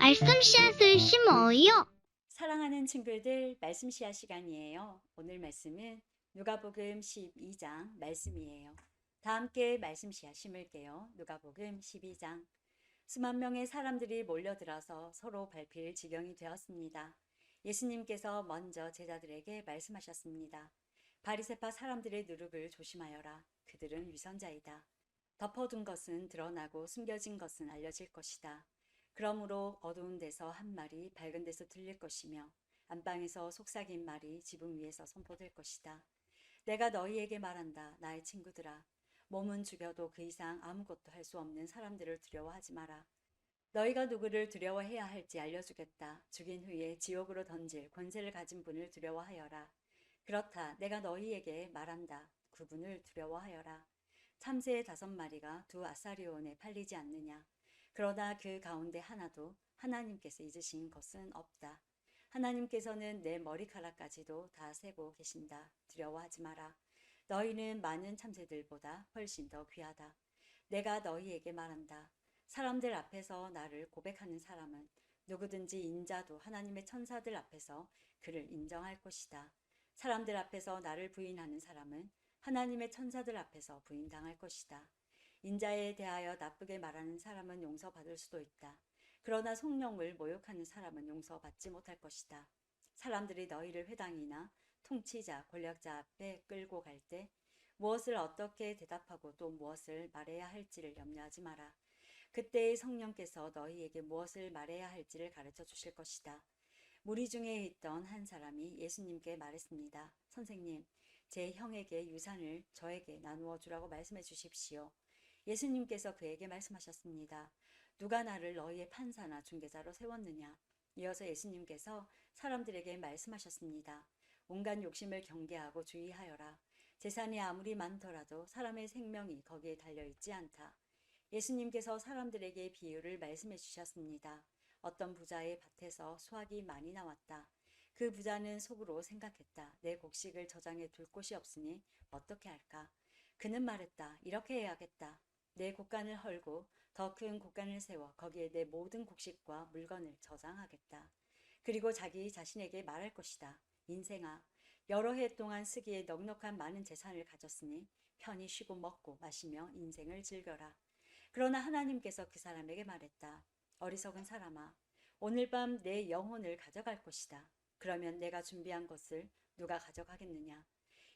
말씀 씨앗을 심어요. 사랑하는 친구들, 말씀 씨앗 시간이에요. 오늘 말씀은 누가복음 12장 말씀이에요. 다 함께 말씀 씨앗 심을게요. 누가복음 12장. 수만 명의 사람들이 몰려들어서 서로 밟힐 지경이 되었습니다. 예수님께서 먼저 제자들에게 말씀하셨습니다. 바리새파 사람들의 누룩을 조심하여라. 그들은 위선자이다. 덮어둔 것은 드러나고 숨겨진 것은 알려질 것이다. 그러므로 어두운 데서 한 말이 밝은 데서 들릴 것이며 안방에서 속삭인 말이 지붕 위에서 선포될 것이다. 내가 너희에게 말한다. 나의 친구들아. 몸은 죽여도 그 이상 아무것도 할 수 없는 사람들을 두려워하지 마라. 너희가 누구를 두려워해야 할지 알려주겠다. 죽인 후에 지옥으로 던질 권세를 가진 분을 두려워하여라. 그렇다. 내가 너희에게 말한다. 그분을 두려워하여라. 참새의 5마리가 두 아사리온에 팔리지 않느냐. 그러나 그 가운데 하나도 하나님께서 잊으신 것은 없다. 하나님께서는 내 머리카락까지도 다 세고 계신다. 두려워하지 마라. 너희는 많은 참새들보다 훨씬 더 귀하다. 내가 너희에게 말한다. 사람들 앞에서 나를 고백하는 사람은 누구든지 인자도 하나님의 천사들 앞에서 그를 인정할 것이다. 사람들 앞에서 나를 부인하는 사람은 하나님의 천사들 앞에서 부인당할 것이다. 인자에 대하여 나쁘게 말하는 사람은 용서받을 수도 있다. 그러나 성령을 모욕하는 사람은 용서받지 못할 것이다. 사람들이 너희를 회당이나 통치자, 권력자 앞에 끌고 갈 때 무엇을 어떻게 대답하고 또 무엇을 말해야 할지를 염려하지 마라. 그때의 성령께서 너희에게 무엇을 말해야 할지를 가르쳐 주실 것이다. 무리 중에 있던 한 사람이 예수님께 말했습니다. 선생님, 제 형에게 유산을 저에게 나누어 주라고 말씀해 주십시오. 예수님께서 그에게 말씀하셨습니다. 누가 나를 너희의 판사나 중개자로 세웠느냐? 이어서 예수님께서 사람들에게 말씀하셨습니다. 온갖 욕심을 경계하고 주의하여라. 재산이 아무리 많더라도 사람의 생명이 거기에 달려있지 않다. 예수님께서 사람들에게 비유를 말씀해 주셨습니다. 어떤 부자의 밭에서 수확이 많이 나왔다. 그 부자는 속으로 생각했다. 내 곡식을 저장해 둘 곳이 없으니 어떻게 할까? 그는 말했다. 이렇게 해야겠다. 내 곡간을 헐고 더 큰 곡간을 세워 거기에 내 모든 곡식과 물건을 저장하겠다. 그리고 자기 자신에게 말할 것이다. 인생아, 여러 해 동안 쓰기에 넉넉한 많은 재산을 가졌으니 편히 쉬고 먹고 마시며 인생을 즐겨라. 그러나 하나님께서 그 사람에게 말했다. 어리석은 사람아, 오늘 밤 내 영혼을 가져갈 것이다. 그러면 내가 준비한 것을 누가 가져가겠느냐?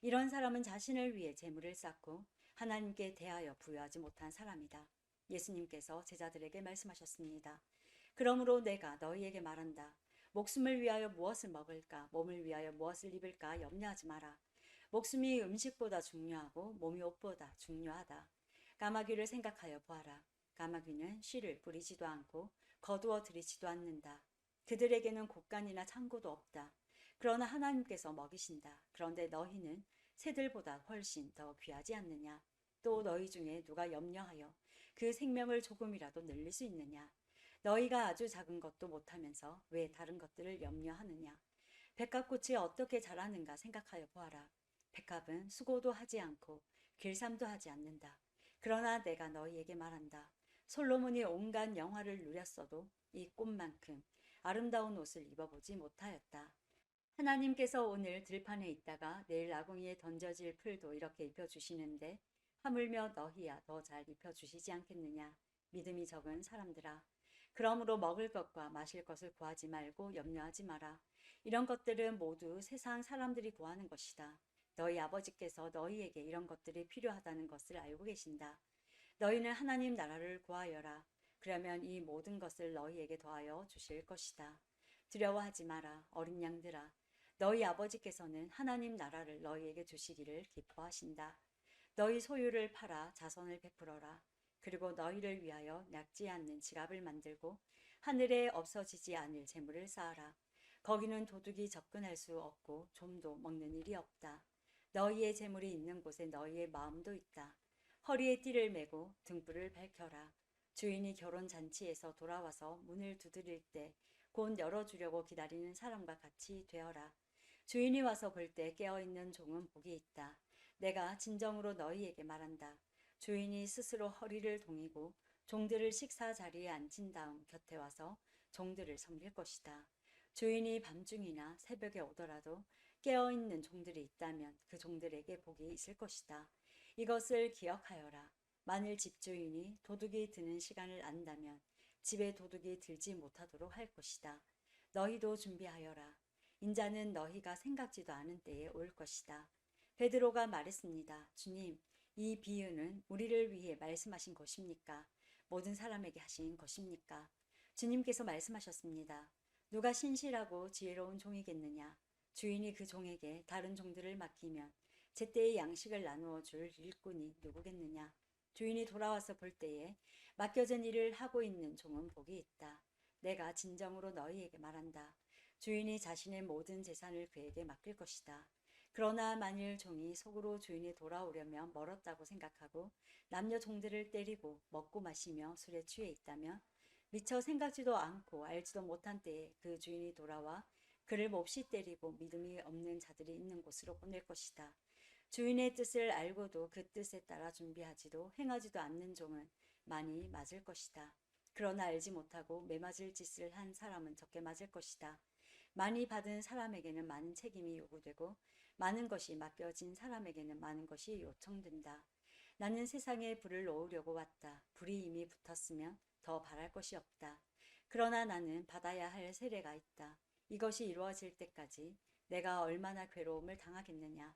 이런 사람은 자신을 위해 재물을 쌓고 하나님께 대하여 부여하지 못한 사람이다. 예수님께서 제자들에게 말씀하셨습니다. 그러므로 내가 너희에게 말한다. 목숨을 위하여 무엇을 먹을까, 몸을 위하여 무엇을 입을까 염려하지 마라. 목숨이 음식보다 중요하고 몸이 옷보다 중요하다. 까마귀를 생각하여 보아라. 까마귀는 씨를 뿌리지도 않고 거두어 들이지도 않는다. 그들에게는 곡간이나 창고도 없다. 그러나 하나님께서 먹이신다. 그런데 너희는 새들보다 훨씬 더 귀하지 않느냐? 또 너희 중에 누가 염려하여 그 생명을 조금이라도 늘릴 수 있느냐? 너희가 아주 작은 것도 못하면서 왜 다른 것들을 염려하느냐? 백합꽃이 어떻게 자라는가 생각하여 보아라. 백합은 수고도 하지 않고 길쌈도 하지 않는다. 그러나 내가 너희에게 말한다. 솔로몬이 온갖 영화를 누렸어도 이 꽃만큼 아름다운 옷을 입어보지 못하였다. 하나님께서 오늘 들판에 있다가 내일 아궁이에 던져질 풀도 이렇게 입혀주시는데 하물며 너희야 더 잘 입혀주시지 않겠느냐. 믿음이 적은 사람들아. 그러므로 먹을 것과 마실 것을 구하지 말고 염려하지 마라. 이런 것들은 모두 세상 사람들이 구하는 것이다. 너희 아버지께서 너희에게 이런 것들이 필요하다는 것을 알고 계신다. 너희는 하나님 나라를 구하여라. 그러면 이 모든 것을 너희에게 더하여 주실 것이다. 두려워하지 마라. 어린 양들아. 너희 아버지께서는 하나님 나라를 너희에게 주시기를 기뻐하신다. 너희 소유를 팔아 자선을 베풀어라. 그리고 너희를 위하여 낡지 않는 지갑을 만들고 하늘에 없어지지 않을 재물을 쌓아라. 거기는 도둑이 접근할 수 없고 좀도 먹는 일이 없다. 너희의 재물이 있는 곳에 너희의 마음도 있다. 허리에 띠를 메고 등불을 밝혀라. 주인이 결혼 잔치에서 돌아와서 문을 두드릴 때 곧 열어주려고 기다리는 사람과 같이 되어라. 주인이 와서 볼 때 깨어있는 종은 복이 있다. 내가 진정으로 너희에게 말한다. 주인이 스스로 허리를 동이고 종들을 식사 자리에 앉힌 다음 곁에 와서 종들을 섬길 것이다. 주인이 밤중이나 새벽에 오더라도 깨어있는 종들이 있다면 그 종들에게 복이 있을 것이다. 이것을 기억하여라. 만일 집주인이 도둑이 드는 시간을 안다면 집에 도둑이 들지 못하도록 할 것이다. 너희도 준비하여라. 인자는 너희가 생각지도 않은 때에 올 것이다. 베드로가 말했습니다. 주님, 이 비유는 우리를 위해 말씀하신 것입니까? 모든 사람에게 하신 것입니까? 주님께서 말씀하셨습니다. 누가 신실하고 지혜로운 종이겠느냐? 주인이 그 종에게 다른 종들을 맡기면 제때의 양식을 나누어 줄 일꾼이 누구겠느냐? 주인이 돌아와서 볼 때에 맡겨진 일을 하고 있는 종은 복이 있다. 내가 진정으로 너희에게 말한다. 주인이 자신의 모든 재산을 그에게 맡길 것이다. 그러나 만일 종이 속으로 주인이 돌아오려면 멀었다고 생각하고 남녀 종들을 때리고 먹고 마시며 술에 취해 있다면 미처 생각지도 않고 알지도 못한 때에 그 주인이 돌아와 그를 몹시 때리고 믿음이 없는 자들이 있는 곳으로 보낼 것이다. 주인의 뜻을 알고도 그 뜻에 따라 준비하지도 행하지도 않는 종은 많이 맞을 것이다. 그러나 알지 못하고 매맞을 짓을 한 사람은 적게 맞을 것이다. 많이 받은 사람에게는 많은 책임이 요구되고 많은 것이 맡겨진 사람에게는 많은 것이 요청된다. 나는 세상에 불을 놓으려고 왔다. 불이 이미 붙었으면 더 바랄 것이 없다. 그러나 나는 받아야 할 세례가 있다. 이것이 이루어질 때까지 내가 얼마나 괴로움을 당하겠느냐.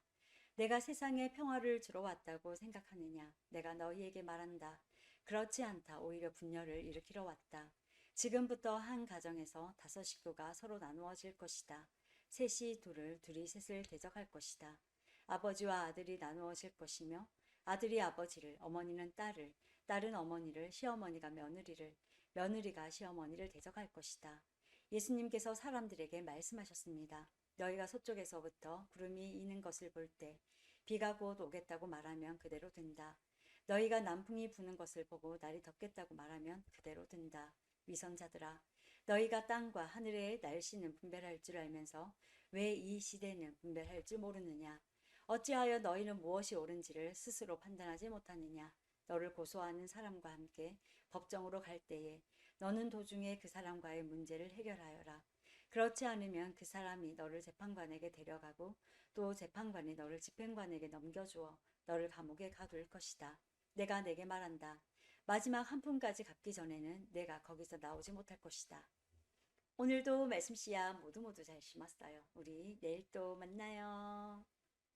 내가 세상에 평화를 주러 왔다고 생각하느냐. 내가 너희에게 말한다. 그렇지 않다. 오히려 분열을 일으키러 왔다. 지금부터 한 가정에서 5 식구가 서로 나누어질 것이다. 셋이 둘을, 둘이 셋을 대적할 것이다. 아버지와 아들이 나누어질 것이며 아들이 아버지를, 어머니는 딸을, 딸은 어머니를, 시어머니가 며느리를, 며느리가 시어머니를 대적할 것이다. 예수님께서 사람들에게 말씀하셨습니다. 너희가 서쪽에서부터 구름이 이는 것을 볼 때 비가 곧 오겠다고 말하면 그대로 된다. 너희가 남풍이 부는 것을 보고 날이 덥겠다고 말하면 그대로 된다. 위선자들아, 너희가 땅과 하늘의 날씨는 분별할 줄 알면서 왜 이 시대는 분별할 줄 모르느냐? 어찌하여 너희는 무엇이 옳은지를 스스로 판단하지 못하느냐? 너를 고소하는 사람과 함께 법정으로 갈 때에 너는 도중에 그 사람과의 문제를 해결하여라. 그렇지 않으면 그 사람이 너를 재판관에게 데려가고 또 재판관이 너를 집행관에게 넘겨주어 너를 감옥에 가둘 것이다. 내가 내게 말한다. 마지막 한 푼까지 갚기 전에는 내가 거기서 나오지 못할 것이다. 오늘도 말씀 씨앗 모두 잘 심었어요. 우리 내일 또 만나요.